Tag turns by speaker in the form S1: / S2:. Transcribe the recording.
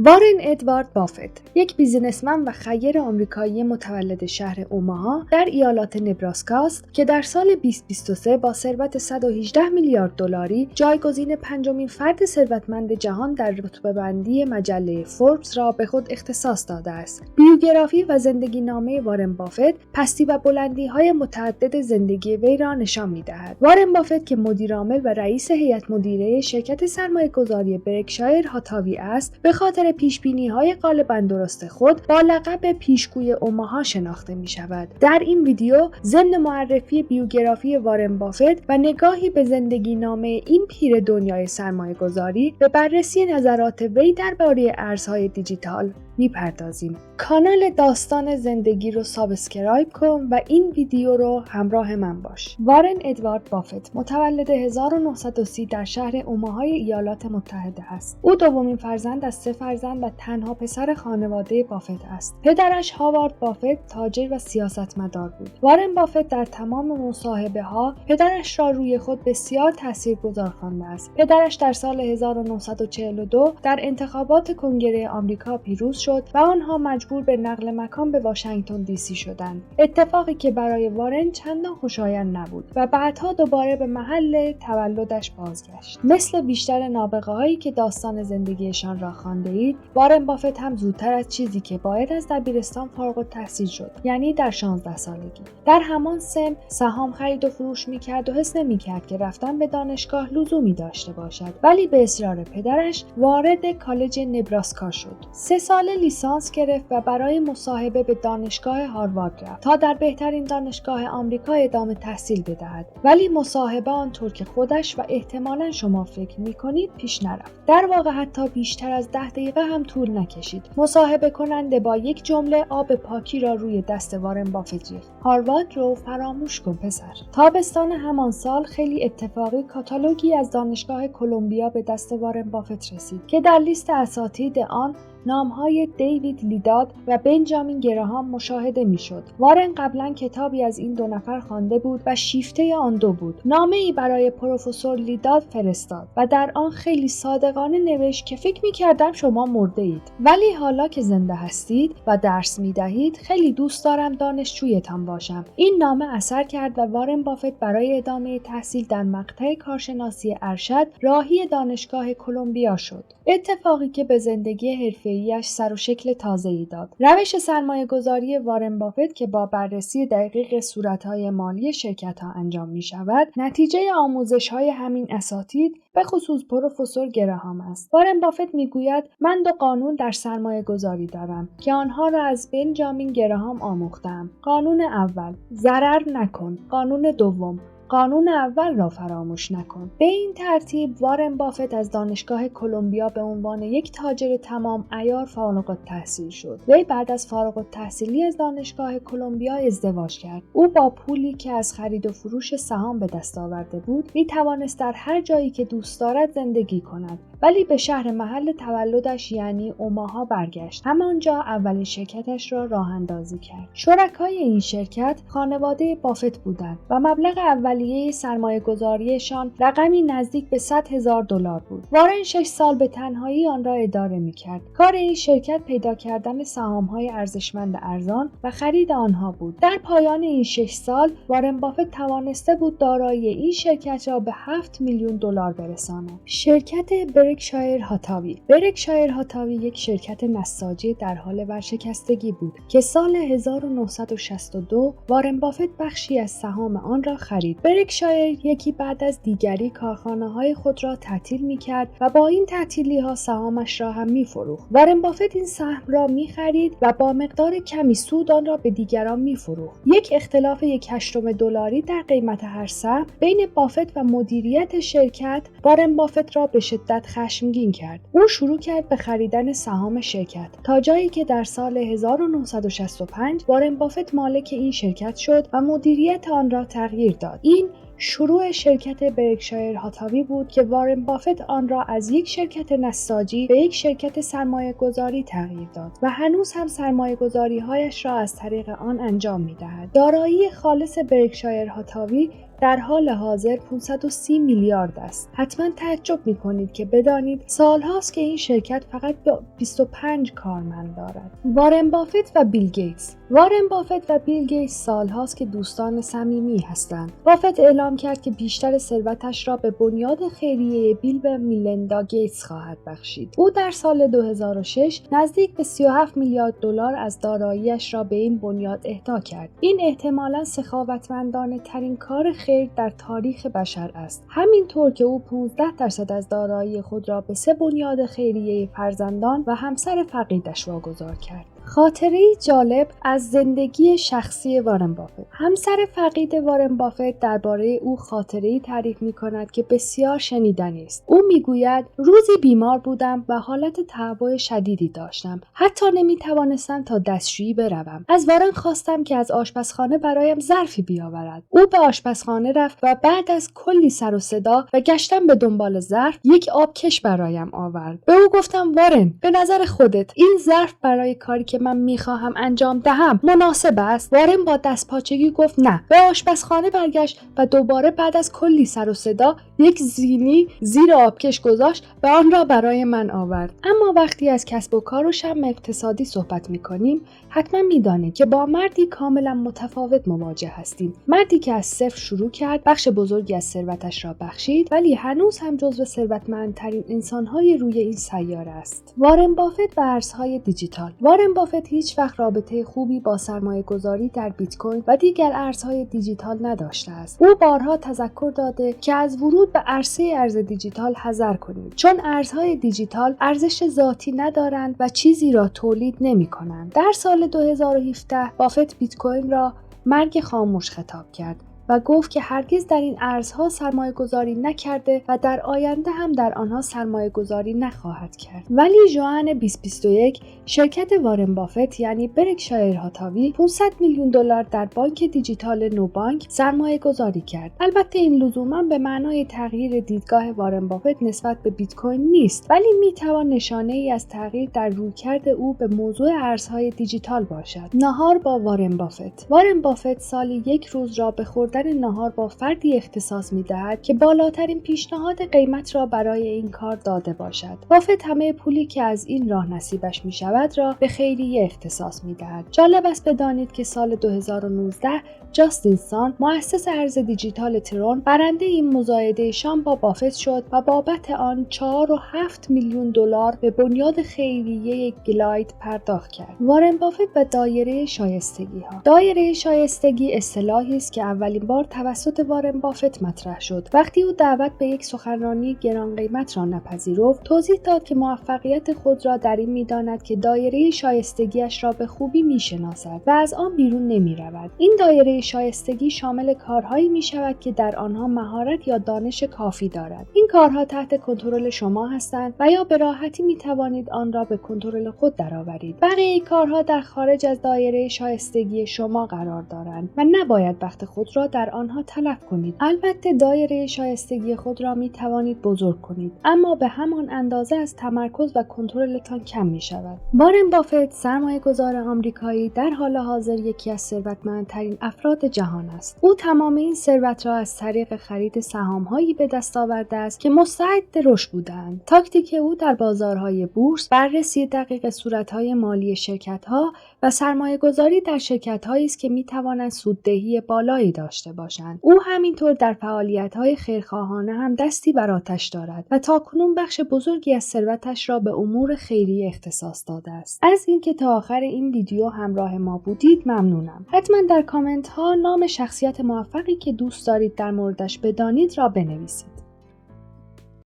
S1: وارن ادوارد بافت، یک بیزینسمن و خیر آمریکایی متولد شهر اوماها در ایالات نبراسکا است که در سال 2023 با ثروت 118 میلیارد دلاری جایگزین پنجمین فرد ثروتمند جهان در رتبه‌بندی مجله فوربس را به خود اختصاص داده است. بیوگرافی و زندگی نامه وارن بافت پستی و بلندی‌های متعدد زندگی وی را نشان می‌دهد. وارن بافت که مدیرعامل و رئیس هیئت مدیره شرکت سرمایه‌گذاری برکشایر هاتاوی است، به خاطر پیشبینی‌های غالباً درست خود با لقب پیشگوی اوماها شناخته می‌شود. در این ویدیو ضمن معرفی بیوگرافی وارن بافت و نگاهی به زندگی نامه این پیر دنیای سرمایه‌گذاری به بررسی نظرات وی درباره ارزهای دیجیتال میپردازیم. کانال داستان زندگی رو سابسکرایب کن و این ویدیو رو همراه من باش. وارن ادوارد بافت متولد 1930 در شهر اوماهای ایالات متحده است. او دومین فرزند از 3 فرزند و تنها پسر خانواده بافت است. پدرش هاوارد بافت تاجر و سیاستمدار بود. وارن بافت در تمام مصاحبه‌ها پدرش را روی خود بسیار تاثیرگذار خوانده است. پدرش در سال 1942 در انتخابات کنگره آمریکا پیروز شد و آنها مجبور به نقل مکان به واشنگتن دی سی شدند. اتفاقی که برای وارن چندان خوشایند نبود و بعدها دوباره به محل تولدش بازگشت. مثل بیشتر نابغه‌هایی که داستان زندگیشان را خوانده‌اید، وارن بافت هم زودتر از چیزی که باید از دبیرستان فارغ التحصیل شد، یعنی در 16 سالگی. در همان سن سهام خرید و فروش می‌کرد و حس نمی‌کرد که رفتن به دانشگاه لزومی داشته باشد، ولی به اصرار پدرش وارد کالج نبراسکا شد. 3 سال لیسانس گرفت و برای مصاحبه به دانشگاه هاروارد رفت تا در بهترین دانشگاه آمریکا ادامه تحصیل بدهد، ولی مصاحبه آنطور که خودش و احتمالاً شما فکر می‌کنید پیش نرفت. در واقع حتی بیشتر از 10 دقیقه هم طول نکشید. مصاحبه کننده با یک جمله آب پاکی را روی دست وارن بافت ریخت. هاروارد رو فراموش کن پسر. تابستان همان سال خیلی اتفاقی کاتالوگی از دانشگاه کلمبیا به دست وارن بافت رسید که در لیست اساتید آن نام‌های دیوید لیداد و بنجامین گراهام مشاهده می‌شد. وارن قبلا کتابی از این 2 نفر خوانده بود و شیفته آن 2 بود. نامه‌ای برای پروفسور لیداد فرستاد و در آن خیلی صادقانه نوشت که فکر می‌کردم شما مرده اید، ولی حالا که زنده هستید و درس می‌دهید خیلی دوست دارم دانشجویتان باشم. این نامه اثر کرد و وارن بافت برای ادامه تحصیل در مقطع کارشناسی ارشد راهی دانشگاه کلمبیا شد. اتفاقی که به زندگی حرفه‌ایش سر و شکل تازه‌ای داد. روش سرمایه‌گذاری وارن بافت که با بررسی دقیق صورت‌های مالی شرکت‌ها انجام می‌شود، نتیجه آموزش‌های همین اساتید به خصوص پروفسور گراهام است. وارن بافت می‌گوید من 2 قانون در سرمایه‌گذاری دارم که آنها را از بنجامین گراهام آموختم. قانون اول، ضرر نکن. قانون دوم، قانون اول را فراموش نکن. به این ترتیب وارن بافت از دانشگاه کلمبیا به عنوان یک تاجر تمام عیار فارغ التحصیل شد. وی بعد از فارغ التحصیلی از دانشگاه کلمبیا ازدواج کرد. او با پولی که از خرید و فروش سهام به دست آورده بود، می توانست در هر جایی که دوست دارد زندگی کند، ولی به شهر محل تولدش یعنی اوماها برگشت. همانجا اولین شرکتش را راه اندازی کرد. شرکای این شرکت خانواده بافت بودند و مبلغ اولیه سرمایه‌گذاریشان رقمی نزدیک به $100,000 بود. وارن 6 سال به تنهایی آن را اداره می‌کرد. کار این شرکت پیدا کردن سهام‌های ارزشمند ارزان و خرید آنها بود. در پایان این 6 سال وارن بافت توانسته بود دارایی این شرکت را به $7 میلیون برساند. شرکت برکشایر هاتاوی. برکشایر هاتاوی یک شرکت نساجی در حال ورشکستگی بود که سال 1962 وارن بافت بخشی از سهام آن را خرید. برکشایر یکی بعد از دیگری کارخانه‌های خود را تعطیل می‌کرد و با این تعطیلی‌ها سهامش را هم می‌فروخت. وارن بافت این سهم را می‌خرید و با مقدار کمی سود آن را به دیگران می‌فروخت. یک اختلاف $0.1 در قیمت هر سهم بین بافت و مدیریت شرکت وارن بافت را به شدت خشمگین کرد. او شروع کرد به خریدن سهام شرکت تا جایی که در سال 1965 وارن بافت مالک این شرکت شد و مدیریت آن را تغییر داد. این شروع شرکت برکشایر هاتاوی بود که وارن بافت آن را از یک شرکت نساجی به یک شرکت سرمایه‌گذاری تغییر داد و هنوز هم سرمایه‌گذاری‌هایش را از طریق آن انجام می‌دهد. دارایی خالص برکشایر هاتاوی در حال حاضر 530 میلیارد است. حتما تعجب می‌کنید که بدانید سال‌هاست که این شرکت فقط 25 کارمند دارد. وارن بافت و بیل گیتس. وارن بافت و بیل گیتس سال‌هاست که دوستان صمیمی هستند. بافت اعلام کرد که بیشتر ثروتش را به بنیاد خیریه بیل و میلندا گیتس خواهد بخشید. او در سال 2006 نزدیک به 37 میلیارد دلار از دارایی‌اش را به این بنیاد اهدا کرد. این احتمالاً سخاوتمندانه ترین کار خیر در تاریخ بشر است. همینطور که او 15% از دارایی خود را به 3 بنیاد خیریه فرزندان و همسر فقیدش واگذار کرد. خاطره‌ای جالب از زندگی شخصی وارن بافت. همسر فقید وارن بافت درباره او خاطره‌ای تعریف می‌کند که بسیار شنیدنی است. او می‌گوید روزی بیمار بودم و حالت تهوع شدیدی داشتم. حتی نمی‌توانستم تا دستشویی بروم. از وارن خواستم که از آشپزخانه برایم ظرفی بیاورد. او به آشپزخانه رفت و بعد از کلی سر و صدا و گشتن به دنبال ظرف یک آبکش برایم آورد. به او گفتم وارن، به نظر خودت این ظرف برای کاری که من میخواهم انجام دهم مناسب است؟ وارن با دستپاچگی گفت نه. به آشپزخانه برگشت و دوباره بعد از کلی سر و صدا یک زینی زیر آبکش گذاشت و آن را برای من آورد. اما وقتی از کسب و کار و شم اقتصادی صحبت میکنیم حتما میدانید که با مردی کاملا متفاوت مواجه هستیم. مردی که از صفر شروع کرد، بخش بزرگی از ثروتش را بخشید، ولی هنوز هم جزو ثروتمندترین انسان‌های روی این سیاره است. وارن بافت و ارزهای دیجیتال. وارن بافت هیچ وقت رابطه خوبی با سرمایه‌گذاری در بیت کوین و دیگر ارزهای دیجیتال نداشته است. او بارها تذکر داده که از ورود به عرصه ارز دیجیتال حذر کنید، چون ارزهای دیجیتال ارزش ذاتی ندارند و چیزی را تولید نمی‌کنند. در سال 2017 بافت بیت کوین را مرگ خاموش خطاب کرد و گفت که هرگز در این ارزها سرمایه گذاری نکرده و در آینده هم در آنها سرمایه گذاری نخواهد کرد. ولی ژوئن 2021 شرکت وارن بافت یعنی برکشایر هاتاوی 500 میلیون دلار در بانک دیجیتال نوبانک سرمایه گذاری کرد. البته این لزوما به معنای تغییر دیدگاه وارن بافت نسبت به بیت کوین نیست، ولی میتوان نشانه ای از تغییر در رویکرد او به موضوع ارزهای دیجیتال باشد. نهار با وارن بافت. وارن بافت سالی یک روز را به نهار با فردی اختصاص می‌دهد که بالاترین پیشنهاد قیمت را برای این کار داده باشد. بافت همه پولی که از این راه نصیبش می‌شود را به خیریه اختصاص می‌دهد. جالب است بدانید که سال 2019 جاستین سان، مؤسس ارز دیجیتال ترون، برنده این مزایده شام با بافت شد و بابت آن 4.7 میلیون دلار به بنیاد خیریه گلاید پرداخت کرد. وارن بافت و دایره شایستگی‌ها. دایره شایستگی اصطلاحی است که اولین بار توسط وارن بافت مطرح شد. وقتی او دعوت به یک سخنرانی گران قیمت را نپذیرفت، توضیح داد که موفقیت خود را در این می‌داند که دایره شایستگیش را به خوبی می‌شناسد و از آن بیرون نمی‌رود. این دایره شایستگی شامل کارهایی می‌شود که در آنها مهارت یا دانش کافی دارد. این کارها تحت کنترل شما هستند و یا به راحتی می‌توانید آن را به کنترل خود درآورید. بقیه کارها در خارج از دایره شایستگی شما قرار دارند و نباید وقت خود را در آنها تلف کنید. البته دایره شایستگی خود را می توانید بزرگ کنید، اما به همان اندازه از تمرکز و کنترلتان کم می شود. وارن بافت، سرمایه‌گذار آمریکایی، در حال حاضر یکی از ثروتمندترین افراد جهان است. او تمام این ثروت را از طریق خرید سهام‌هایی به دست آورده است که مستعد رشد بودند. تاکتیک او در بازارهای بورس، بررسی دقیق صورت‌های مالی شرکت‌ها و سرمایه‌گذاری در شرکت‌هایی است که می‌توانند سوددهی بالایی داشته باشند. او همینطور در فعالیت‌های خیرخواهانه هم دستی بر آتش دارد و تاکنون بخش بزرگی از ثروتش را به امور خیریه اختصاص داده است. از اینکه تا آخر این ویدیو همراه ما بودید ممنونم. حتما در کامنت‌ها نام شخصیت موفقی که دوست دارید در موردش بدانید را بنویسید.